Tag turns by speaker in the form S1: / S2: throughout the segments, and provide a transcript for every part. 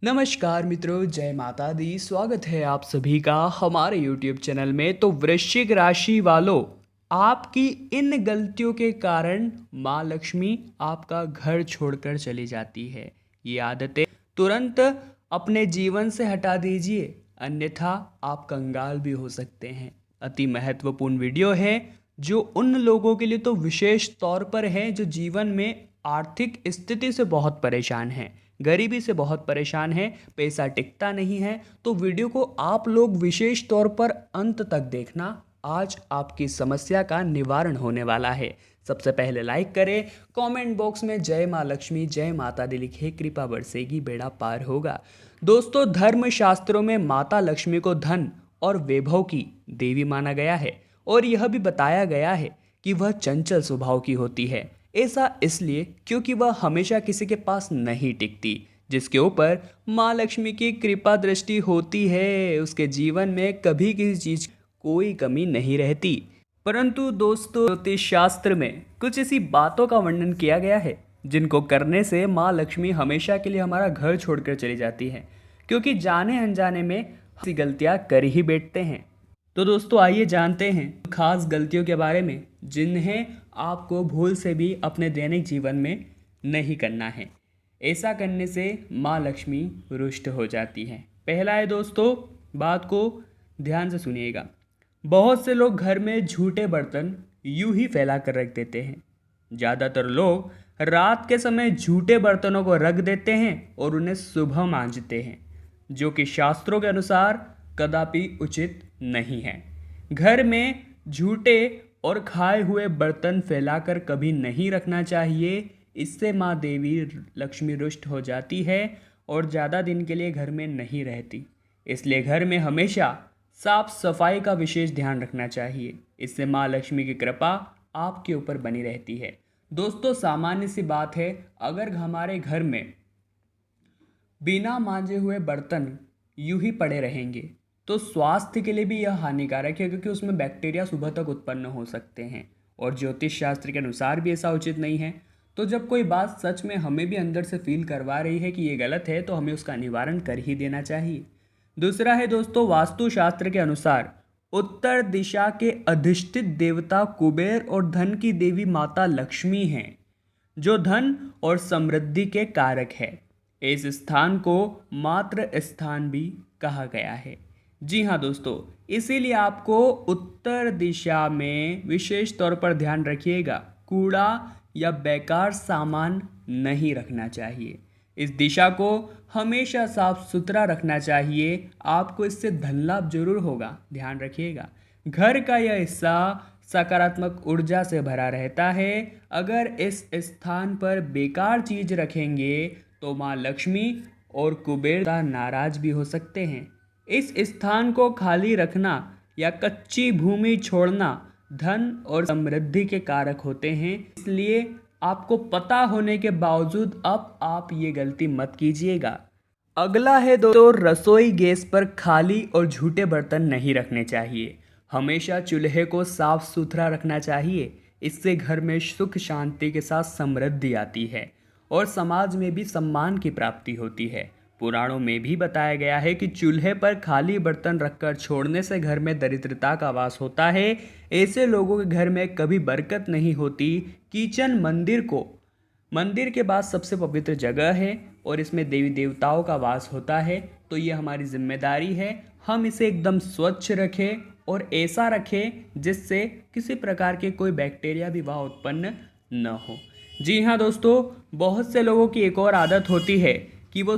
S1: नमस्कार मित्रों, जय माता दी। स्वागत है आप सभी का हमारे YouTube चैनल में। तो वृश्चिक राशि वालों, आपकी इन गलतियों के कारण माँ लक्ष्मी आपका घर छोड़कर चली जाती है। ये आदतें तुरंत अपने जीवन से हटा दीजिए, अन्यथा आप कंगाल भी हो सकते हैं। अति महत्वपूर्ण वीडियो है जो उन लोगों के लिए तो विशेष तौर पर है जो जीवन में आर्थिक स्थिति से बहुत परेशान हैं, गरीबी से बहुत परेशान है, पैसा टिकता नहीं है। तो वीडियो को आप लोग विशेष तौर पर अंत तक देखना, आज आपकी समस्या का निवारण होने वाला है। सबसे पहले लाइक करें, कमेंट बॉक्स में जय माँ लक्ष्मी जय माता दी लिखे, कृपा बरसेगी बेड़ा पार होगा। दोस्तों, धर्म शास्त्रों में माता लक्ष्मी को धन और वैभव की देवी माना गया है और यह भी बताया गया है कि वह चंचल स्वभाव की होती है। ऐसा इसलिए क्योंकि वह हमेशा किसी के पास नहीं टिकती। जिसके ऊपर माँ लक्ष्मी की कृपा दृष्टि होती है, उसके जीवन में कभी किसी चीज कोई कमी नहीं रहती। परंतु दोस्तों, ज्योतिष शास्त्र में कुछ ऐसी बातों का वर्णन किया गया है जिनको करने से माँ लक्ष्मी हमेशा के लिए हमारा घर छोड़कर चली जाती है, क्योंकि जाने अनजाने में ऐसी गलतियाँ कर ही बैठते हैं। तो दोस्तों, आइए जानते हैं खास गलतियों के बारे में जिन्हें आपको भूल से भी अपने दैनिक जीवन में नहीं करना है। ऐसा करने से माँ लक्ष्मी रुष्ट हो जाती है। पहला है दोस्तों, बात को ध्यान से सुनिएगा। बहुत से लोग घर में झूठे बर्तन यूं ही फैला कर रख देते हैं। ज़्यादातर लोग रात के समय झूठे बर्तनों को रख देते हैं और उन्हें सुबह मांजते हैं, जो कि शास्त्रों के अनुसार कदापि उचित नहीं है। घर में झूठे और खाए हुए बर्तन फैलाकर कभी नहीं रखना चाहिए। इससे माँ देवी लक्ष्मी रुष्ट हो जाती है और ज़्यादा दिन के लिए घर में नहीं रहती। इसलिए घर में हमेशा साफ सफाई का विशेष ध्यान रखना चाहिए। इससे माँ लक्ष्मी की कृपा आपके ऊपर बनी रहती है। दोस्तों, सामान्य सी बात है, अगर हमारे घर में बिना मांजे हुए बर्तन यूं ही पड़े रहेंगे तो स्वास्थ्य के लिए भी यह हानिकारक है, क्योंकि उसमें बैक्टीरिया सुबह तक उत्पन्न हो सकते हैं और ज्योतिष शास्त्र के अनुसार भी ऐसा उचित नहीं है। तो जब कोई बात सच में हमें भी अंदर से फील करवा रही है कि ये गलत है, तो हमें उसका निवारण कर ही देना चाहिए। दूसरा है दोस्तों, वास्तुशास्त्र के अनुसार उत्तर दिशा के अधिष्ठित देवता कुबेर और धन की देवी माता लक्ष्मी हैं, जो धन और समृद्धि के कारक है। इस स्थान को मातृ स्थान भी कहा गया है। जी हाँ दोस्तों, इसीलिए आपको उत्तर दिशा में विशेष तौर पर ध्यान रखिएगा, कूड़ा या बेकार सामान नहीं रखना चाहिए। इस दिशा को हमेशा साफ सुथरा रखना चाहिए। आपको इससे धन लाभ जरूर होगा, ध्यान रखिएगा। घर का यह हिस्सा सकारात्मक ऊर्जा से भरा रहता है। अगर इस स्थान पर बेकार चीज रखेंगे तो माँ लक्ष्मी और कुबेर नाराज भी हो सकते हैं। इस स्थान को खाली रखना या कच्ची भूमि छोड़ना धन और समृद्धि के कारक होते हैं। इसलिए आपको पता होने के बावजूद अब आप ये गलती मत कीजिएगा। अगला है दोस्तों, रसोई गैस पर खाली और झूठे बर्तन नहीं रखने चाहिए। हमेशा चूल्हे को साफ सुथरा रखना चाहिए। इससे घर में सुख शांति के साथ समृद्धि आती है और समाज में भी सम्मान की प्राप्ति होती है। पुराणों में भी बताया गया है कि चूल्हे पर खाली बर्तन रखकर छोड़ने से घर में दरिद्रता का वास होता है। ऐसे लोगों के घर में कभी बरकत नहीं होती। किचन मंदिर के बाद सबसे पवित्र जगह है और इसमें देवी देवताओं का वास होता है। तो ये हमारी जिम्मेदारी है, हम इसे एकदम स्वच्छ रखें और ऐसा रखें जिससे किसी प्रकार के कोई बैक्टीरिया भी वहाँ उत्पन्न न हो। जी हाँ दोस्तों, बहुत से लोगों की एक और आदत होती है कि वो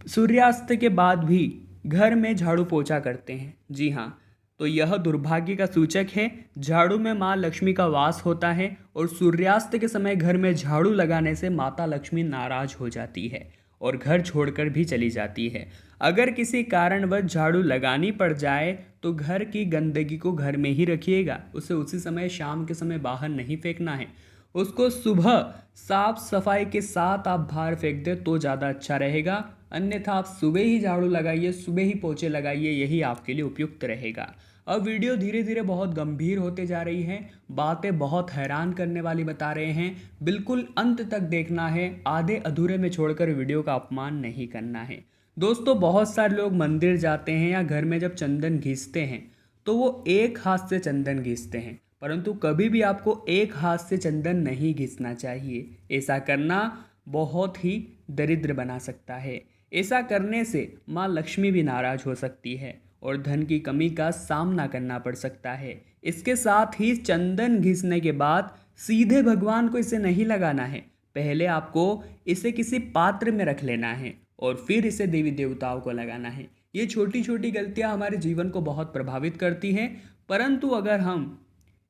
S1: सूर्यास्त के बाद भी घर में झाड़ू पोछा करते हैं। जी हाँ, तो यह दुर्भाग्य का सूचक है। झाड़ू में माँ लक्ष्मी का वास होता है और सूर्यास्त के समय घर में झाड़ू लगाने से माता लक्ष्मी नाराज हो जाती है और घर छोड़कर भी चली जाती है। अगर किसी कारणवश झाड़ू लगानी पड़ जाए तो घर की गंदगी को घर में ही रखिएगा। उसे उसी समय शाम के समय बाहर नहीं फेंकना है। उसको सुबह साफ सफाई के साथ आप बाहर फेंक दें तो ज़्यादा अच्छा रहेगा। अन्यथा आप सुबह ही झाड़ू लगाइए, सुबह ही पोछे लगाइए, यही आपके लिए उपयुक्त रहेगा। अब वीडियो धीरे धीरे बहुत गंभीर होते जा रही है, बातें बहुत हैरान करने वाली बता रहे हैं, बिल्कुल अंत तक देखना है, आधे अधूरे में छोड़कर वीडियो का अपमान नहीं करना है। दोस्तों, बहुत सारे लोग मंदिर जाते हैं या घर में जब चंदन घिसते हैं तो वो एक हाथ से चंदन घिसते हैं, परंतु कभी भी आपको एक हाथ से चंदन नहीं घिसना चाहिए। ऐसा करना बहुत ही दरिद्र बना सकता है। ऐसा करने से माँ लक्ष्मी भी नाराज हो सकती है और धन की कमी का सामना करना पड़ सकता है। इसके साथ ही चंदन घिसने के बाद सीधे भगवान को इसे नहीं लगाना है। पहले आपको इसे किसी पात्र में रख लेना है और फिर इसे देवी देवताओं को लगाना है। ये छोटी छोटी गलतियां हमारे जीवन को बहुत प्रभावित करती हैं, परंतु अगर हम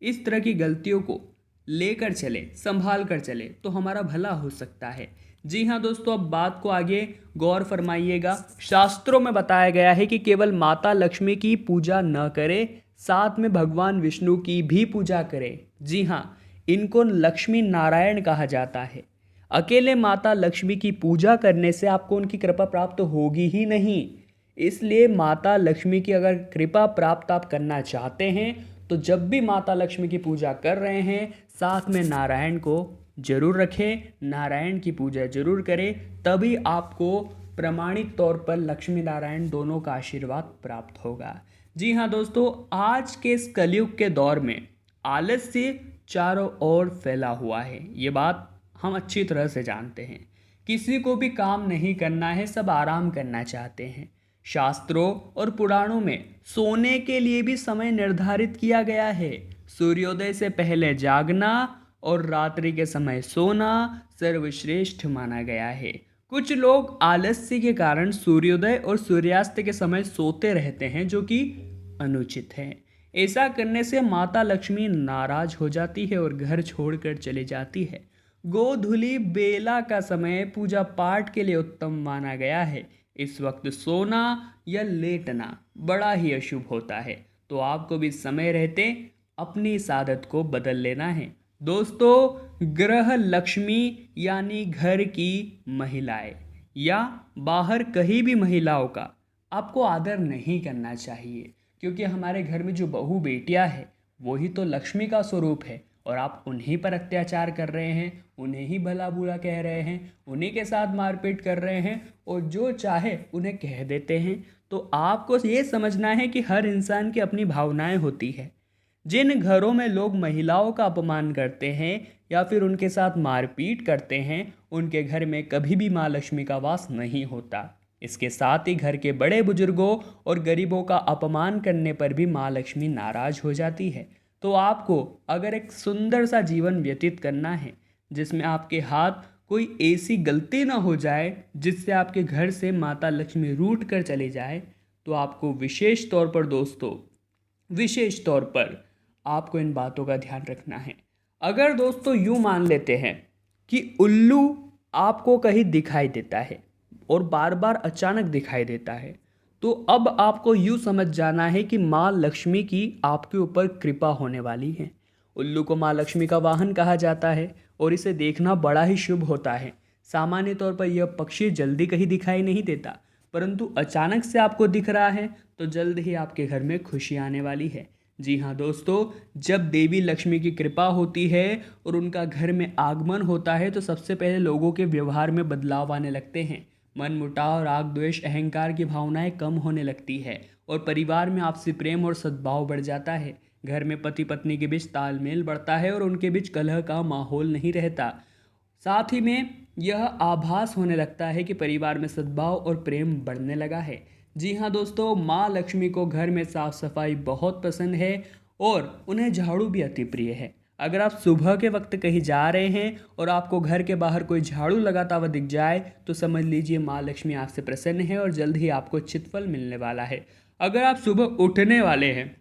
S1: इस तरह की गलतियों को लेकर चले, संभाल कर चले, तो हमारा भला हो सकता है। जी हाँ दोस्तों, अब बात को आगे गौर फरमाइएगा। शास्त्रों में बताया गया है कि केवल माता लक्ष्मी की पूजा न करे, साथ में भगवान विष्णु की भी पूजा करे। जी हाँ, इनको लक्ष्मी नारायण कहा जाता है। अकेले माता लक्ष्मी की पूजा करने से आपको उनकी कृपा प्राप्त होगी ही नहीं, इसलिए माता लक्ष्मी की अगर कृपा प्राप्त आप करना चाहते हैं तो जब भी माता लक्ष्मी की पूजा कर रहे हैं, साथ में नारायण को जरूर रखें, नारायण की पूजा जरूर करें, तभी आपको प्रमाणित तौर पर लक्ष्मी नारायण दोनों का आशीर्वाद प्राप्त होगा। जी हाँ दोस्तों, आज के इस कलयुग के दौर में आलस्य चारों ओर फैला हुआ है। ये बात हम अच्छी तरह से जानते हैं। किसी को भी काम नहीं करना है, सब आराम करना चाहते हैं। शास्त्रों और पुराणों में सोने के लिए भी समय निर्धारित किया गया है। सूर्योदय से पहले जागना और रात्रि के समय सोना सर्वश्रेष्ठ माना गया है। कुछ लोग आलस्य के कारण सूर्योदय और सूर्यास्त के समय सोते रहते हैं, जो कि अनुचित है। ऐसा करने से माता लक्ष्मी नाराज हो जाती है और घर छोड़कर चली जाती है। गोधूली बेला का समय पूजा पाठ के लिए उत्तम माना गया है। इस वक्त सोना या लेटना बड़ा ही अशुभ होता है, तो आपको भी समय रहते अपनी इस आदत को बदल लेना है। दोस्तों, गृह लक्ष्मी यानी घर की महिलाएं या बाहर कहीं भी महिलाओं का आपको आदर नहीं करना चाहिए, क्योंकि हमारे घर में जो बहू बेटियां हैं वही तो लक्ष्मी का स्वरूप है, और आप उन्हीं पर अत्याचार कर रहे हैं, उन्हें ही भला बुरा कह रहे हैं, उन्हीं के साथ मारपीट कर रहे हैं और जो चाहे उन्हें कह देते हैं। तो आपको ये समझना है कि हर इंसान की अपनी भावनाएं होती है। जिन घरों में लोग महिलाओं का अपमान करते हैं या फिर उनके साथ मारपीट करते हैं, उनके घर में कभी भी माँ लक्ष्मी का वास नहीं होता। इसके साथ ही घर के बड़े बुजुर्गों और गरीबों का अपमान करने पर भी माँ लक्ष्मी नाराज हो जाती है। तो आपको अगर एक सुंदर सा जीवन व्यतीत करना है जिसमें आपके हाथ कोई ऐसी गलती ना हो जाए जिससे आपके घर से माता लक्ष्मी रूठ कर चले जाए, तो आपको विशेष तौर पर दोस्तों, विशेष तौर पर आपको इन बातों का ध्यान रखना है। अगर दोस्तों यूँ मान लेते हैं कि उल्लू आपको कहीं दिखाई देता है और बार बार अचानक दिखाई देता है, तो अब आपको यूँ समझ जाना है कि माँ लक्ष्मी की आपके ऊपर कृपा होने वाली है। उल्लू को माँ लक्ष्मी का वाहन कहा जाता है और इसे देखना बड़ा ही शुभ होता है। सामान्य तौर पर यह पक्षी जल्दी कहीं दिखाई नहीं देता, परंतु अचानक से आपको दिख रहा है तो जल्द ही आपके घर में खुशी आने वाली है। जी हाँ दोस्तों, जब देवी लक्ष्मी की कृपा होती है और उनका घर में आगमन होता है तो सबसे पहले लोगों के व्यवहार में बदलाव आने लगते हैं। मन मुटाव, राग द्वेष, अहंकार की भावनाएं कम होने लगती है और परिवार में आपसी प्रेम और सद्भाव बढ़ जाता है। घर में पति पत्नी के बीच तालमेल बढ़ता है और उनके बीच कलह का माहौल नहीं रहता। साथ ही में यह आभास होने लगता है कि परिवार में सद्भाव और प्रेम बढ़ने लगा है। जी हाँ दोस्तों, माँ लक्ष्मी को घर में साफ सफाई बहुत पसंद है और उन्हें झाड़ू भी अति प्रिय है। अगर आप सुबह के वक्त कहीं जा रहे हैं और आपको घर के बाहर कोई झाड़ू लगाता हुआ दिख जाए तो समझ लीजिए माँ लक्ष्मी आपसे प्रसन्न है और जल्द ही आपको चितफल मिलने वाला है। अगर आप सुबह उठने वाले हैं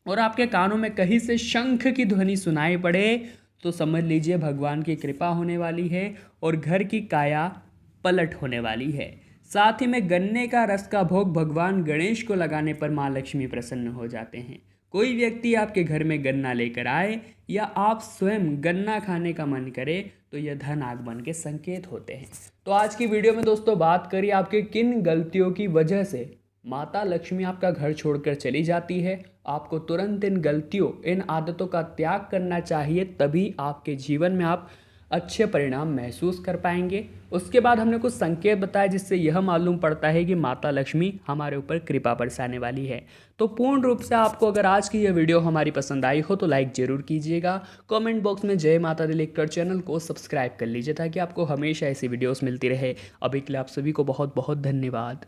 S1: और आपके कानों में कहीं से शंख की ध्वनि सुनाई पड़े तो समझ लीजिए भगवान की कृपा होने वाली है और घर की काया पलट होने वाली है। साथ ही में गन्ने का रस का भोग भगवान गणेश को लगाने पर माँ लक्ष्मी प्रसन्न हो जाते हैं। कोई व्यक्ति आपके घर में गन्ना लेकर आए या आप स्वयं गन्ना खाने का मन करे तो यह धन आगमन के संकेत होते हैं। तो आज की वीडियो में दोस्तों बात करिए आपके किन गलतियों की वजह से माता लक्ष्मी आपका घर छोड़कर चली जाती है। आपको तुरंत इन गलतियों, इन आदतों का त्याग करना चाहिए, तभी आपके जीवन में आप अच्छे परिणाम महसूस कर पाएंगे। उसके बाद हमने कुछ संकेत बताए जिससे यह मालूम पड़ता है कि माता लक्ष्मी हमारे ऊपर कृपा बरसाने वाली है। तो पूर्ण रूप से आपको अगर आज की यह वीडियो हमारी पसंद आई हो तो लाइक ज़रूर कीजिएगा। कमेंट बॉक्स में जय माता दी लिखकर चैनल को सब्सक्राइब कर लीजिए ताकि आपको हमेशा ऐसी वीडियोस मिलती रहे। अभी के लिए आप सभी को बहुत बहुत धन्यवाद।